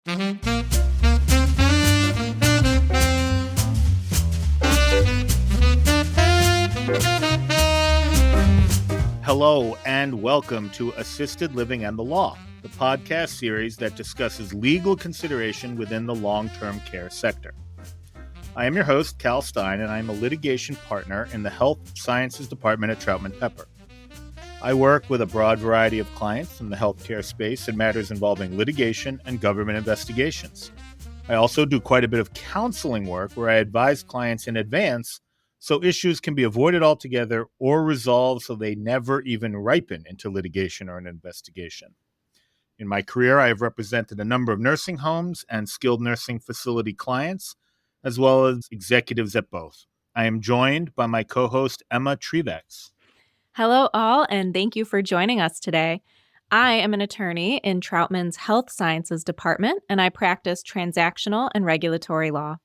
Hello and welcome to Assisted Living and the Law, the podcast series that discusses legal consideration within the long-term care sector. I am your host, Cal Stein, and I am a litigation partner in the Health Sciences Department at Troutman Pepper. I work with a broad variety of clients in the healthcare space in matters involving litigation and government investigations. I also do quite a bit of counseling work where I advise clients in advance so issues can be avoided altogether or resolved so they never even ripen into litigation or an investigation. In my career, I have represented a number of nursing homes and skilled nursing facility clients, as well as executives at both. I am joined by my co-host, Emma Trivax. Hello, all, and thank you for joining us today. I am an attorney in Troutman's Health Sciences Department, and I practice transactional and regulatory law.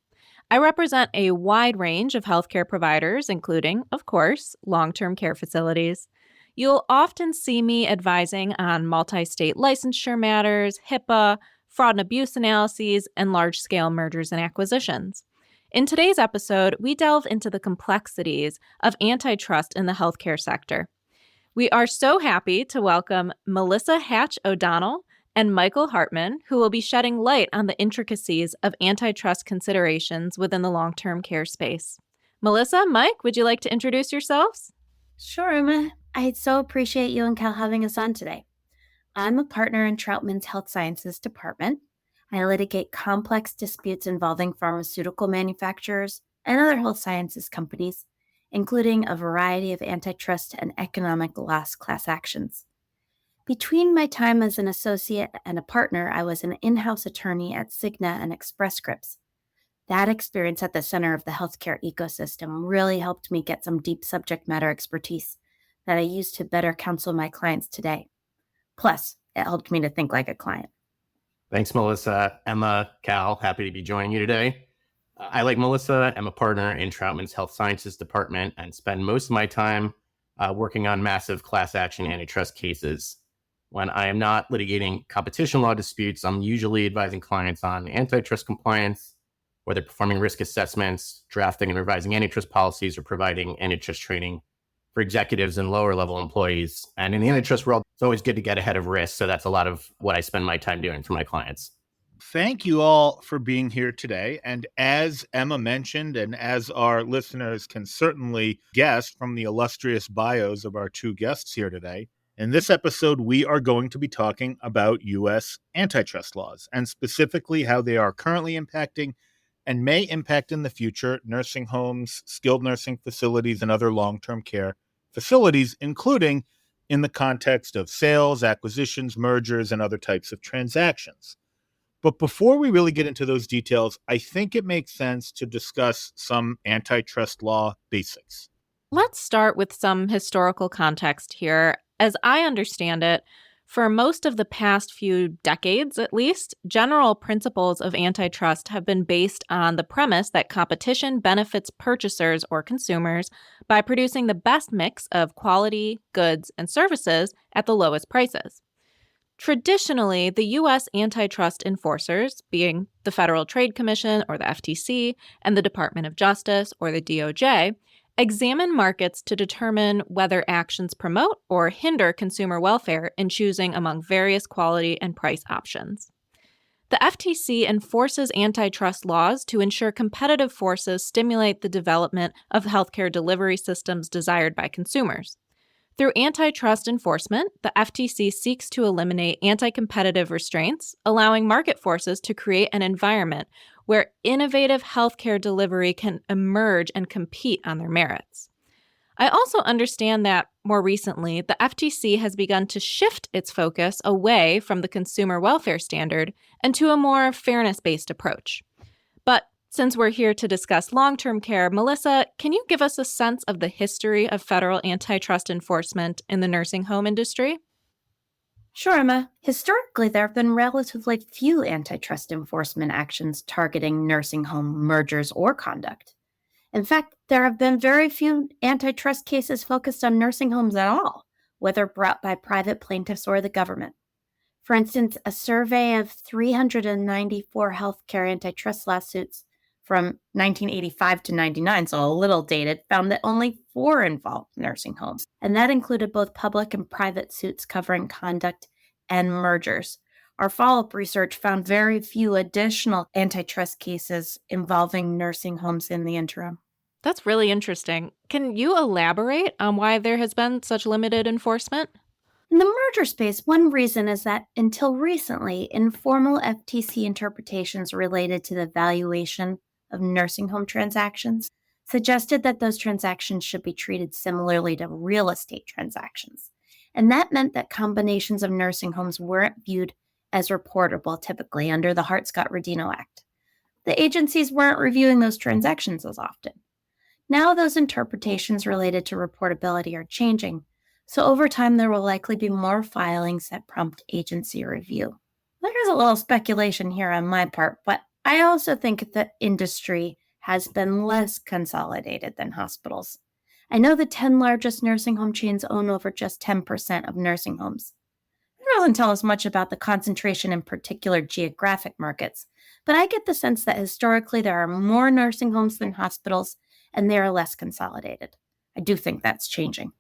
I represent a wide range of healthcare providers, including, of course, long-term care facilities. You'll often see me advising on multi-state licensure matters, HIPAA, fraud and abuse analyses, and large-scale mergers and acquisitions. In today's episode, we delve into the complexities of antitrust in the healthcare sector. We are so happy to welcome Melissa Hatch O'Donnell and Michael Hartman, who will be shedding light on the intricacies of antitrust considerations within the long-term care space. Melissa, Mike, would you like to introduce yourselves? Sure, Emma. I so appreciate you and Cal having us on today. I'm a partner in Troutman's Health Sciences Department. I litigate complex disputes involving pharmaceutical manufacturers and other health sciences companies, including a variety of antitrust and economic loss class actions. Between my time as an associate and a partner, I was an in-house attorney at Cigna and Express Scripts. That experience at the center of the healthcare ecosystem really helped me get some deep subject matter expertise that I use to better counsel my clients today. Plus, it helped me to think like a client. Thanks, Melissa. Emma, Cal, happy to be joining you today. I, like Melissa, am a partner in Troutman's Health Sciences Department and spend most of my time working on massive class action antitrust cases. When I am not litigating competition law disputes, I'm usually advising clients on antitrust compliance, whether performing risk assessments, drafting and revising antitrust policies, or providing antitrust training for executives and lower level employees. And in the antitrust world, it's always good to get ahead of risk. So that's a lot of what I spend my time doing for my clients. Thank you all for being here today. And as Emma mentioned, and as our listeners can certainly guess from the illustrious bios of our two guests here today, in this episode, we are going to be talking about U.S. antitrust laws, and specifically how they are currently impacting and may impact in the future nursing homes, skilled nursing facilities, and other long-term care facilities, including in the context of sales, acquisitions, mergers, and other types of transactions. But before we really get into those details, I think it makes sense to discuss some antitrust law basics. Let's start with some historical context here. As I understand it, for most of the past few decades, at least, general principles of antitrust have been based on the premise that competition benefits purchasers or consumers by producing the best mix of quality, goods, and services at the lowest prices. Traditionally, the U.S. antitrust enforcers, being the Federal Trade Commission or the FTC and the Department of Justice or the DOJ, examine markets to determine whether actions promote or hinder consumer welfare in choosing among various quality and price options. The FTC enforces antitrust laws to ensure competitive forces stimulate the development of healthcare delivery systems desired by consumers. Through antitrust enforcement, the FTC seeks to eliminate anti-competitive restraints, allowing market forces to create an environment where innovative healthcare delivery can emerge and compete on their merits. I also understand that, more recently, the FTC has begun to shift its focus away from the consumer welfare standard and to a more fairness-based approach. But since we're here to discuss long-term care, Melissa, can you give us a sense of the history of federal antitrust enforcement in the nursing home industry? Sure, Emma. Historically, there have been relatively few antitrust enforcement actions targeting nursing home mergers or conduct. In fact, there have been very few antitrust cases focused on nursing homes at all, whether brought by private plaintiffs or the government. For instance, a survey of 394 healthcare antitrust lawsuits from 1985 to 99, so a little dated, found that only 4 involved nursing homes. And that included both public and private suits covering conduct and mergers. Our follow-up research found very few additional antitrust cases involving nursing homes in the interim. That's really interesting. Can you elaborate on why there has been such limited enforcement? In the merger space, one reason is that until recently, informal FTC interpretations related to the valuation of nursing home transactions suggested that those transactions should be treated similarly to real estate transactions. And that meant that combinations of nursing homes weren't viewed as reportable typically under the Hart-Scott-Rodino Act. The agencies weren't reviewing those transactions as often. Now those interpretations related to reportability are changing, so over time there will likely be more filings that prompt agency review. There's a little speculation here on my part, but I also think the industry has been less consolidated than hospitals. I know the 10 largest nursing home chains own over just 10% of nursing homes. It doesn't tell us much about the concentration in particular geographic markets, but I get the sense that historically there are more nursing homes than hospitals, and they are less consolidated. I do think that's changing.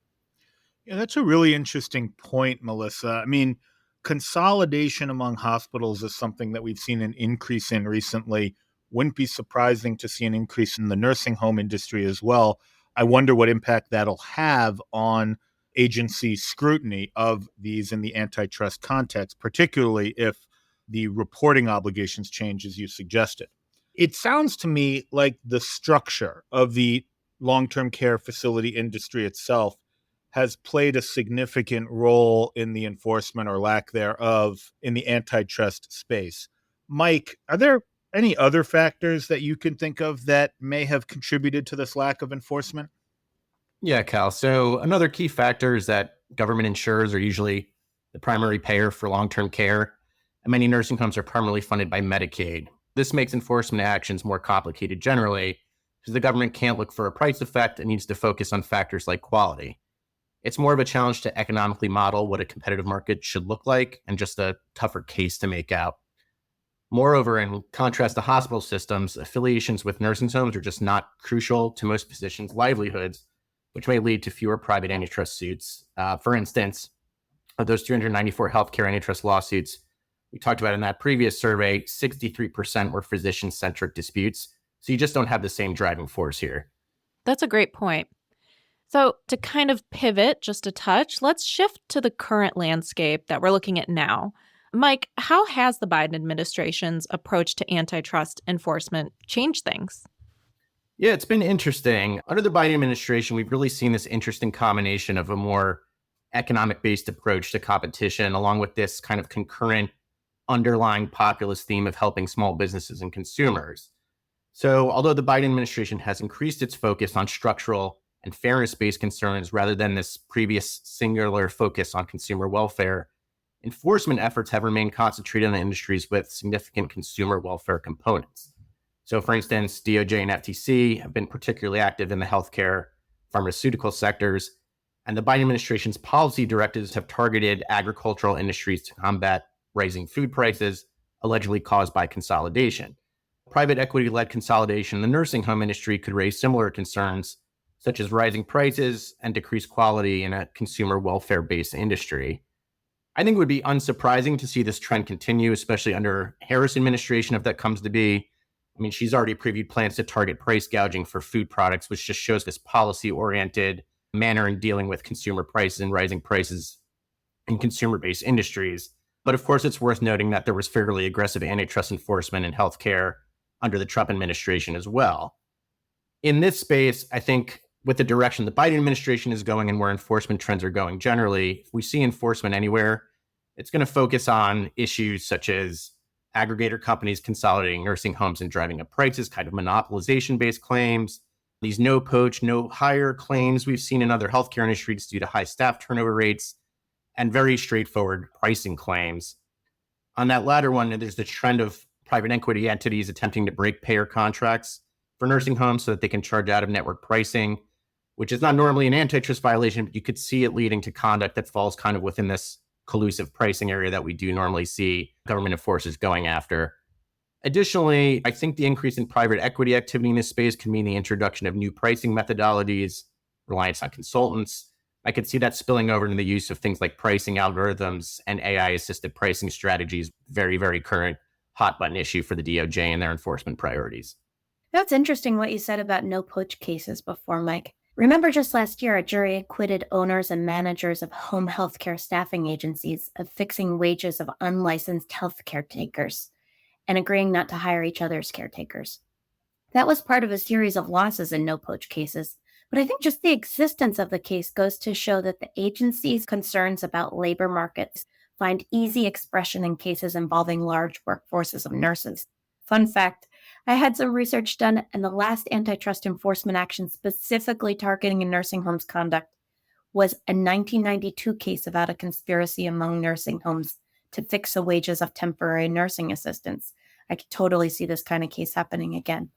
Yeah, that's a really interesting point, Melissa. I mean, consolidation among hospitals is something that we've seen an increase in recently. Wouldn't be surprising to see an increase in the nursing home industry as well. I wonder what impact that'll have on agency scrutiny of these in the antitrust context, particularly if the reporting obligations change as you suggested. It sounds to me like the structure of the long-term care facility industry itself has played a significant role in the enforcement or lack thereof in the antitrust space. Mike, are there any other factors that you can think of that may have contributed to this lack of enforcement? Yeah, Cal. So another key factor is that government insurers are usually the primary payer for long-term care, and many nursing homes are primarily funded by Medicaid. This makes enforcement actions more complicated generally because the government can't look for a price effect and needs to focus on factors like quality. It's more of a challenge to economically model what a competitive market should look like and just a tougher case to make out. Moreover, in contrast to hospital systems, affiliations with nursing homes are just not crucial to most physicians' livelihoods, which may lead to fewer private antitrust suits. For instance, of those 394 healthcare antitrust lawsuits we talked about in that previous survey, 63% were physician-centric disputes. So you just don't have the same driving force here. That's a great point. So to kind of pivot just a touch, let's shift to the current landscape that we're looking at now. Mike, how has the Biden administration's approach to antitrust enforcement changed things? Yeah, it's been interesting. Under the Biden administration, we've really seen this interesting combination of a more economic-based approach to competition, along with this kind of concurrent underlying populist theme of helping small businesses and consumers. So although the Biden administration has increased its focus on structural and fairness-based concerns rather than this previous singular focus on consumer welfare, enforcement efforts have remained concentrated on industries with significant consumer welfare components. So, for instance, DOJ and FTC have been particularly active in the healthcare, pharmaceutical sectors, and the Biden administration's policy directives have targeted agricultural industries to combat rising food prices allegedly caused by consolidation. Private equity-led consolidation in the nursing home industry could raise similar concerns, such as rising prices and decreased quality in a consumer welfare-based industry. I think it would be unsurprising to see this trend continue, especially under Harris administration, if that comes to be. I mean, she's already previewed plans to target price gouging for food products, which just shows this policy-oriented manner in dealing with consumer prices and rising prices in consumer-based industries. But of course, it's worth noting that there was fairly aggressive antitrust enforcement in healthcare under the Trump administration as well. In this space, I think with the direction the Biden administration is going and where enforcement trends are going generally, if we see enforcement anywhere, it's going to focus on issues such as aggregator companies consolidating nursing homes and driving up prices, kind of monopolization-based claims, these no poach, no hire claims we've seen in other healthcare industries due to high staff turnover rates, and very straightforward pricing claims. On that latter one, there's the trend of private equity entities attempting to break payer contracts for nursing homes so that they can charge out-of-network pricing, which is not normally an antitrust violation, but you could see it leading to conduct that falls kind of within this collusive pricing area that we do normally see government enforcers going after. Additionally, I think the increase in private equity activity in this space can mean the introduction of new pricing methodologies, reliance on consultants. I could see that spilling over into the use of things like pricing algorithms and AI-assisted pricing strategies, very, very current hot button issue for the DOJ and their enforcement priorities. That's interesting what you said about no-poach cases before, Mike. Remember just last year, a jury acquitted owners and managers of home healthcare staffing agencies of fixing wages of unlicensed health caretakers and agreeing not to hire each other's caretakers. That was part of a series of losses in no-poach cases, but I think just the existence of the case goes to show that the agency's concerns about labor markets find easy expression in cases involving large workforces of nurses. Fun fact, I had some research done, and the last antitrust enforcement action specifically targeting nursing homes conduct was a 1992 case about a conspiracy among nursing homes to fix the wages of temporary nursing assistants. I could totally see this kind of case happening again.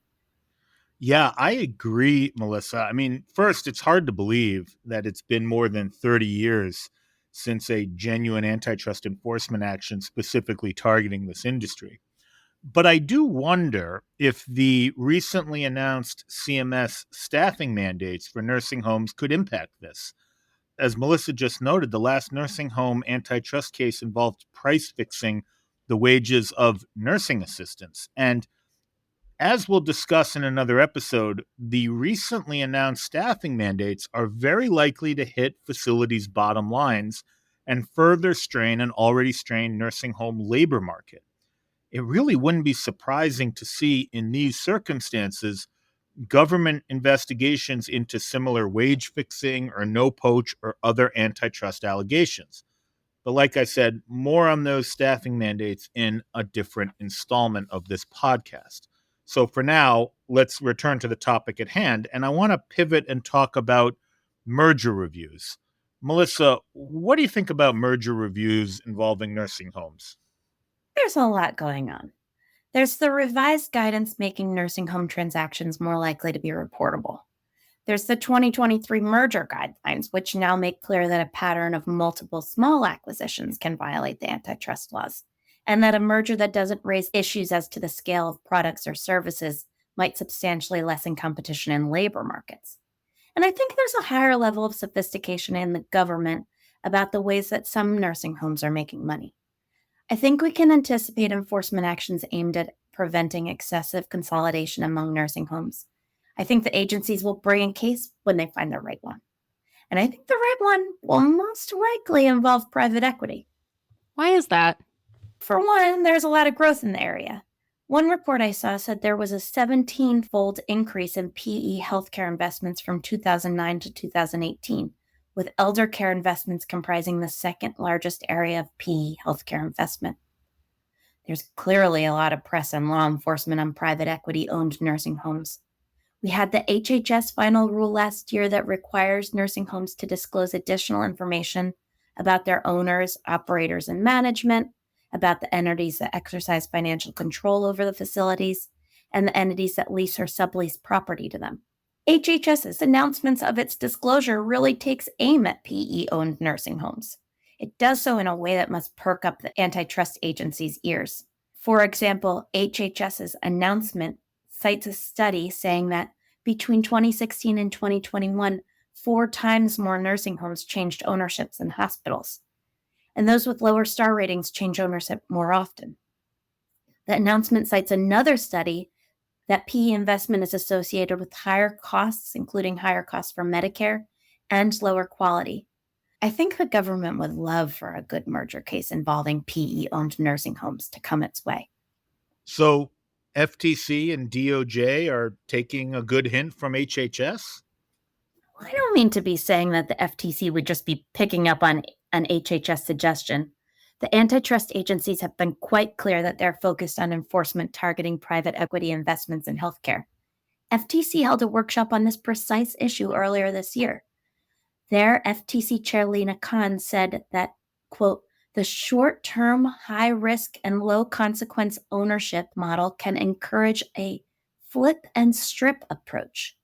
Yeah, I agree, Melissa. I mean, first, it's hard to believe that it's been more than 30 years since a genuine antitrust enforcement action specifically targeting this industry. But I do wonder if the recently announced CMS staffing mandates for nursing homes could impact this. As Melissa just noted, the last nursing home antitrust case involved price fixing the wages of nursing assistants. And as we'll discuss in another episode, the recently announced staffing mandates are very likely to hit facilities' bottom lines and further strain an already strained nursing home labor market. It really wouldn't be surprising to see in these circumstances government investigations into similar wage fixing or no poach or other antitrust allegations. But like I said, more on those staffing mandates in a different installment of this podcast. So for now, let's return to the topic at hand. And I want to pivot and talk about merger reviews. Melissa, what do you think about merger reviews involving nursing homes? There's a lot going on. There's the revised guidance making nursing home transactions more likely to be reportable. There's the 2023 merger guidelines, which now make clear that a pattern of multiple small acquisitions can violate the antitrust laws, and that a merger that doesn't raise issues as to the scale of products or services might substantially lessen competition in labor markets. And I think there's a higher level of sophistication in the government about the ways that some nursing homes are making money. I think we can anticipate enforcement actions aimed at preventing excessive consolidation among nursing homes. I think the agencies will bring a case when they find the right one. And I think the right one will most likely involve private equity. Why is that? For one, there's a lot of growth in the area. One report I saw said there was a 17-fold increase in PE healthcare investments from 2009 to 2018, with elder care investments comprising the second largest area of PE healthcare investment. There's clearly a lot of press and law enforcement on private equity-owned nursing homes. We had the HHS final rule last year that requires nursing homes to disclose additional information about their owners, operators, and management, about the entities that exercise financial control over the facilities, and the entities that lease or sublease property to them. HHS's announcements of its disclosure really takes aim at PE-owned nursing homes. It does so in a way that must perk up the antitrust agency's ears. For example, HHS's announcement cites a study saying that between 2016 and 2021, 4 times more nursing homes changed ownerships than hospitals. And those with lower star ratings change ownership more often. The announcement cites another study that PE investment is associated with higher costs, including higher costs for Medicare, and lower quality. I think the government would love for a good merger case involving PE-owned nursing homes to come its way. So FTC and DOJ are taking a good hint from HHS? I don't mean to be saying that the FTC would just be picking up on an HHS suggestion. The antitrust agencies have been quite clear that they're focused on enforcement targeting private equity investments in healthcare. FTC held a workshop on this precise issue earlier this year. There, FTC Chair Lena Khan said that, quote, the short-term, high-risk and low-consequence ownership model can encourage a flip and strip approach.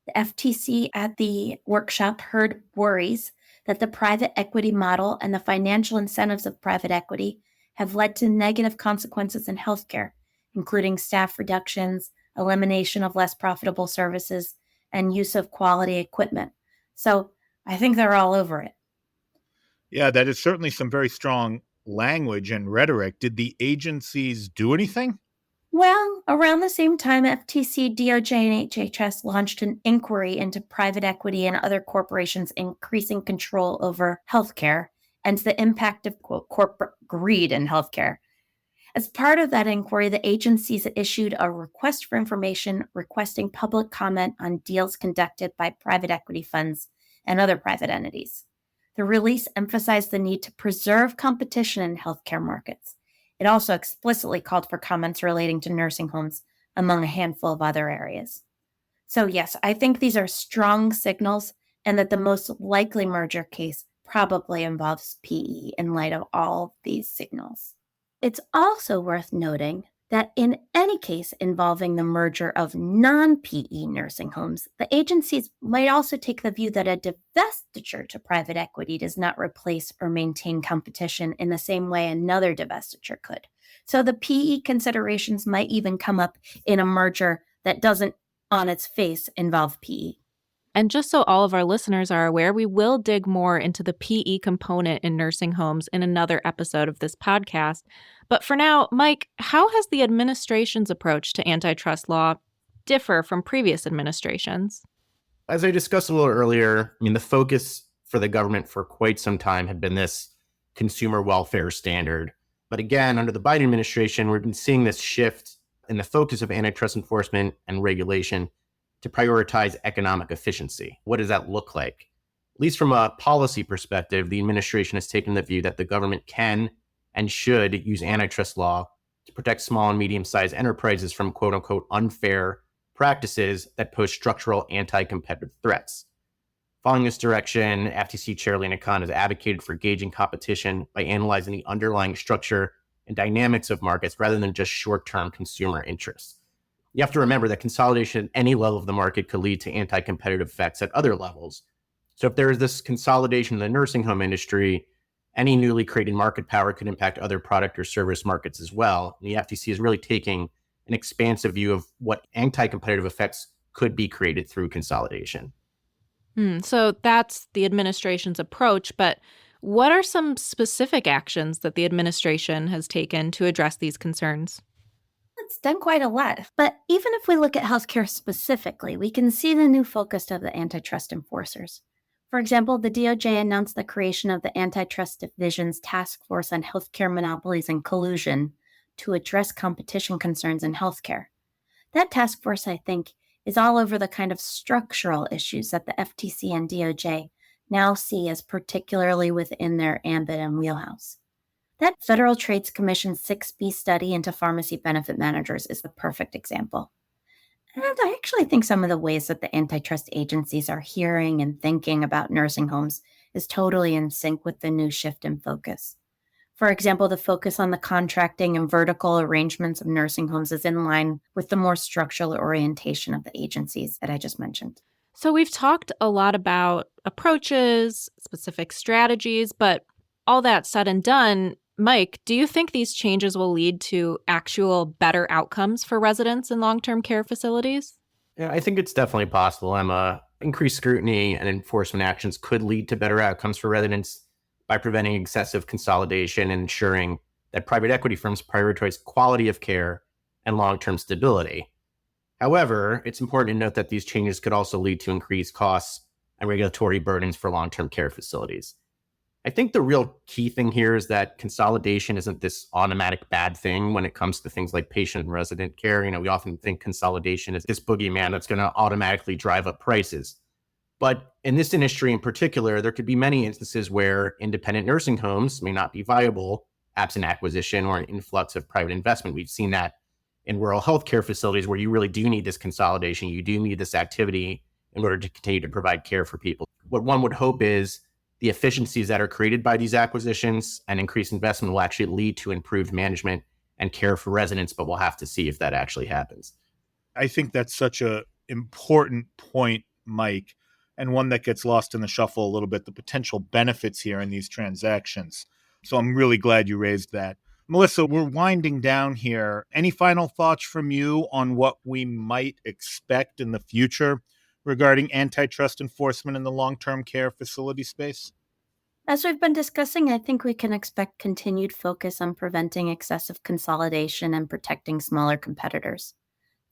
The FTC at the workshop heard worries that the private equity model and the financial incentives of private equity have led to negative consequences in healthcare, including staff reductions, elimination of less profitable services, and use of quality equipment. So I think they're all over it. Yeah, that is certainly some very strong language and rhetoric. Did the agencies do anything? Well, around the same time, FTC, DOJ, and HHS launched an inquiry into private equity and other corporations increasing control over healthcare and the impact of, quote, corporate greed in healthcare. As part of that inquiry, the agencies issued a request for information requesting public comment on deals conducted by private equity funds and other private entities. The release emphasized the need to preserve competition in healthcare markets. It also explicitly called for comments relating to nursing homes, among a handful of other areas. So yes, I think these are strong signals, and that the most likely merger case probably involves PE in light of all these signals. It's also worth noting that in any case involving the merger of non-PE nursing homes, the agencies might also take the view that a divestiture to private equity does not replace or maintain competition in the same way another divestiture could. So the PE considerations might even come up in a merger that doesn't, on its face, involve PE. And just so all of our listeners are aware, we will dig more into the PE component in nursing homes in another episode of this podcast. But for now, Mike, how has the administration's approach to antitrust law differ from previous administrations? As I discussed a little earlier, the focus for the government for quite some time had been this consumer welfare standard. But again, under the Biden administration, we've been seeing this shift in the focus of antitrust enforcement and regulation to prioritize economic efficiency. What does that look like? At least from a policy perspective, the administration has taken the view that the government can and should use antitrust law to protect small and medium-sized enterprises from quote-unquote unfair practices that pose structural anti-competitive threats. Following this direction, FTC Chair Lena Khan has advocated for gauging competition by analyzing the underlying structure and dynamics of markets rather than just short-term consumer interests. You have to remember that consolidation at any level of the market could lead to anti-competitive effects at other levels. So if there is this consolidation in the nursing home industry, any newly created market power could impact other product or service markets as well. And the FTC is really taking an expansive view of what anti-competitive effects could be created through consolidation. So that's the administration's approach, but what are some specific actions that the administration has taken to address these concerns? It's done quite a lot. But even if we look at healthcare specifically, we can see the new focus of the antitrust enforcers. For example, the DOJ announced the creation of the Antitrust Division's Task Force on Healthcare Monopolies and Collusion to address competition concerns in healthcare. That task force, I think, is all over the kind of structural issues that the FTC and DOJ now see as particularly within their ambit and wheelhouse. That Federal Trade Commission 6B study into pharmacy benefit managers is the perfect example. And I actually think some of the ways that the antitrust agencies are hearing and thinking about nursing homes is totally in sync with the new shift in focus. For example, the focus on the contracting and vertical arrangements of nursing homes is in line with the more structural orientation of the agencies that I just mentioned. So we've talked a lot about approaches, specific strategies, but all that said and done, Mike, do you think these changes will lead to actual better outcomes for residents in long-term care facilities? Yeah, I think it's definitely possible, Emma. Increased scrutiny and enforcement actions could lead to better outcomes for residents by preventing excessive consolidation and ensuring that private equity firms prioritize quality of care and long-term stability. However, it's important to note that these changes could also lead to increased costs and regulatory burdens for long-term care facilities. I think the real key thing here is that consolidation isn't this automatic bad thing when it comes to things like patient and resident care. We often think consolidation is this boogeyman that's going to automatically drive up prices. But in this industry in particular, there could be many instances where independent nursing homes may not be viable absent acquisition or an influx of private investment. We've seen that in rural healthcare facilities where you really do need this consolidation. You do need this activity in order to continue to provide care for people. What one would hope is the efficiencies that are created by these acquisitions and increased investment will actually lead to improved management and care for residents, but we'll have to see if that actually happens. I think that's such an important point, Mike. and one that gets lost in the shuffle a little bit, the potential benefits here in these transactions. So I'm really glad you raised that. Melissa, we're winding down here. Any final thoughts from you on what we might expect in the future regarding antitrust enforcement in the long-term care facility space? As we've been discussing, I think we can expect continued focus on preventing excessive consolidation and protecting smaller competitors.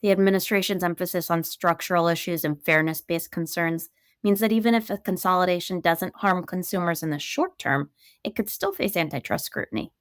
The administration's emphasis on structural issues and fairness-based concerns means that even if a consolidation doesn't harm consumers in the short term, it could still face antitrust scrutiny.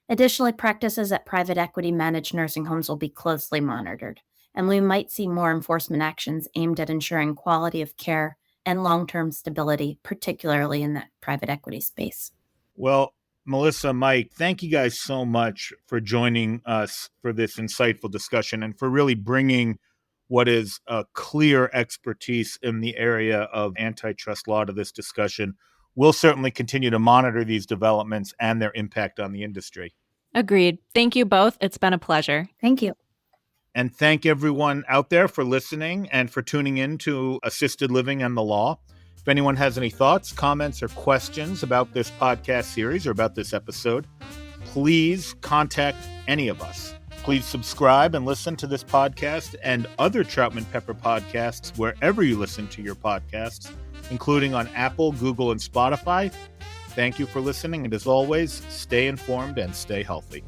Additionally, practices at private equity-managed nursing homes will be closely monitored, and we might see more enforcement actions aimed at ensuring quality of care and long-term stability, particularly in that private equity space. Well, Melissa, Mike, thank you guys so much for joining us for this insightful discussion and for really bringing what is a clear expertise in the area of antitrust law to this discussion. We'll certainly continue to monitor these developments and their impact on the industry. Agreed. Thank you both. It's been a pleasure. Thank you. And thank everyone out there for listening and for tuning in to Assisted Living and the Law. If anyone has any thoughts, comments, or questions about this podcast series or about this episode, please contact any of us. Please subscribe and listen to this podcast and other Troutman Pepper podcasts wherever you listen to your podcasts, including on Apple, Google, and Spotify. Thank you for listening, and as always, stay informed and stay healthy.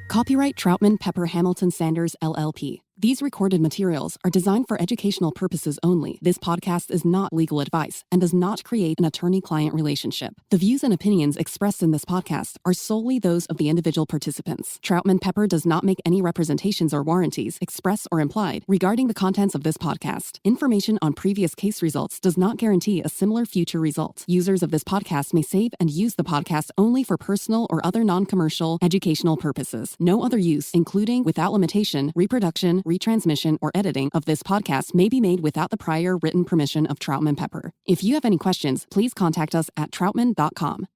Copyright Troutman Pepper Hamilton Sanders, LLP. These recorded materials are designed for educational purposes only. This podcast is not legal advice and does not create an attorney-client relationship. The views and opinions expressed in this podcast are solely those of the individual participants. Troutman Pepper does not make any representations or warranties, express or implied, regarding the contents of this podcast. Information on previous case results does not guarantee a similar future result. Users of this podcast may save and use the podcast only for personal or other non-commercial educational purposes. No other use, including, without limitation, reproduction, retransmission, or editing of this podcast may be made without the prior written permission of Troutman Pepper. If you have any questions, please contact us at troutman.com.